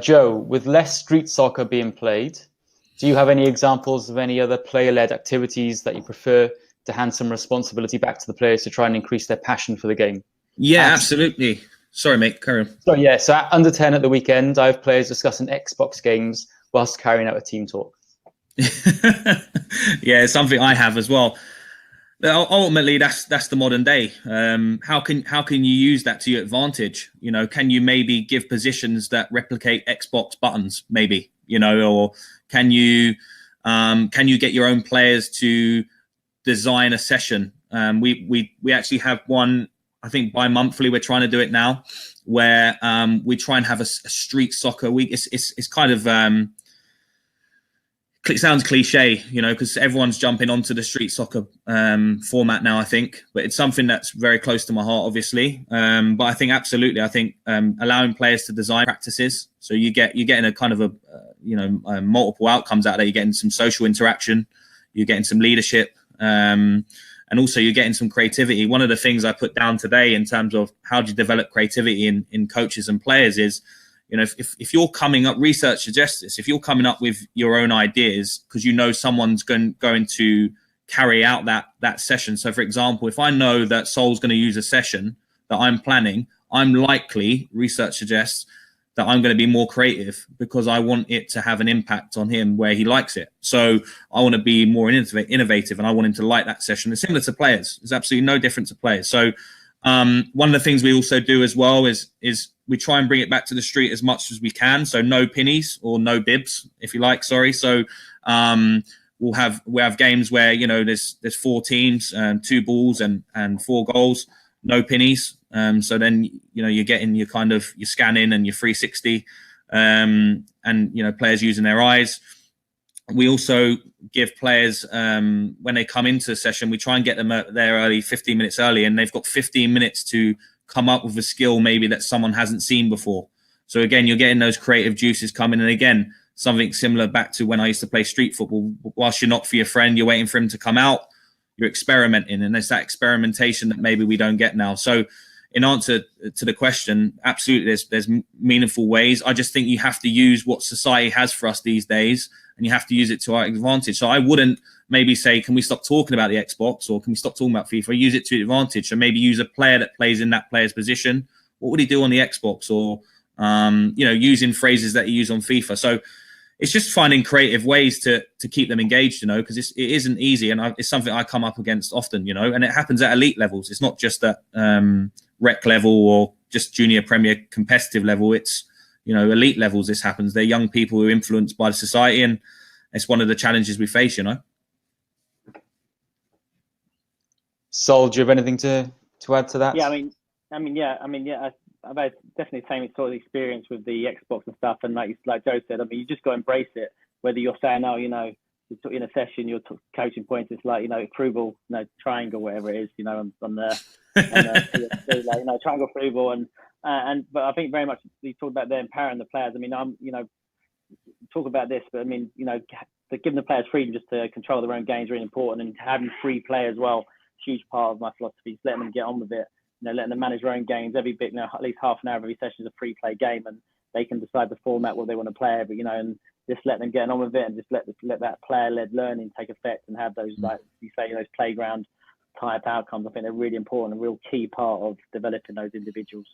Joe, with less street soccer being played, do you have any examples of any other player-led activities that you prefer to hand some responsibility back to the players to try and increase their passion for the game? Yeah, absolutely. Sorry, mate, carry on. So at under 10 at the weekend, I have players discussing Xbox games whilst carrying out a team talk. Yeah, it's something I have as well. Ultimately, that's the modern day. How can you use that to your advantage? Can you maybe give positions that replicate Xbox buttons? Maybe or can you get your own players to design a session? We actually have one. I think bi-monthly we're trying to do it now, where we try and have a street soccer week. It's kind of it sounds cliche, because everyone's jumping onto the street soccer format now, I think, but it's something that's very close to my heart, obviously. But I think absolutely, allowing players to design practices, so you're getting a kind of multiple outcomes out of there. You're getting some social interaction, you're getting some leadership, and also you're getting some creativity. One of the things I put down today in terms of how do you develop creativity in coaches and players is, if you're coming up, research suggests this, if you're coming up with your own ideas because someone's going to carry out that session. So for example, if I know that Saul's going to use a session that I'm planning, I'm likely, research suggests, that I'm going to be more creative because I want it to have an impact on him where he likes it. So I want to be more innovative, and I want him to like that session. It's similar to players. It's absolutely no different to players. So one of the things we also do as well is we try and bring it back to the street as much as we can. So no pinnies or no bibs, if you like. Sorry. So we'll have games where there's 4 teams, 2 balls and 4 goals, no pinnies. So then you're getting your scanning and your 360, and players using their eyes. We also give players, when they come into a session, we try and get them there early, 15 minutes early, and they've got 15 minutes to come up with a skill maybe that someone hasn't seen before. So again, you're getting those creative juices coming. And again, something similar back to when I used to play street football. Whilst you're not for your friend, you're waiting for him to come out, you're experimenting. And there's that experimentation that maybe we don't get now. So in answer to the question, absolutely, there's meaningful ways. I just think you have to use what society has for us these days, and you have to use it to our advantage. So I wouldn't maybe say, can we stop talking about the Xbox, or can we stop talking about FIFA? Use it to your advantage. So maybe use a player that plays in that player's position. What would he do on the Xbox? Or, using phrases that you use on FIFA. So it's just finding creative ways to keep them engaged, because it isn't easy. And it's something I come up against often, and it happens at elite levels. It's not just at rec level or just junior premier competitive level. It's, elite levels this happens. They're young people who are influenced by the society, and it's one of the challenges we face, Saul, do you have anything to add to that? Yeah, I've had definitely the same sort of experience with the Xbox and stuff. And like Joe said, you just got to embrace it. Whether you're saying, you're in a session, you're coaching points, it's like, through ball, triangle, whatever it is, on the like, triangle through ball. But I think very much you talk about the empowering the players. Talk about this, but to giving the players freedom just to control their own games is really important, and having free play as well, huge part of my philosophy. Just letting them get on with it, letting them manage their own games. Every bit, at least half an hour of every session is a free play game, and they can decide the format what they want to play. But and just let them get on with it, and just let that player-led learning take effect, and have those, like you say, those playground type outcomes. I think they're really important, a real key part of developing those individuals.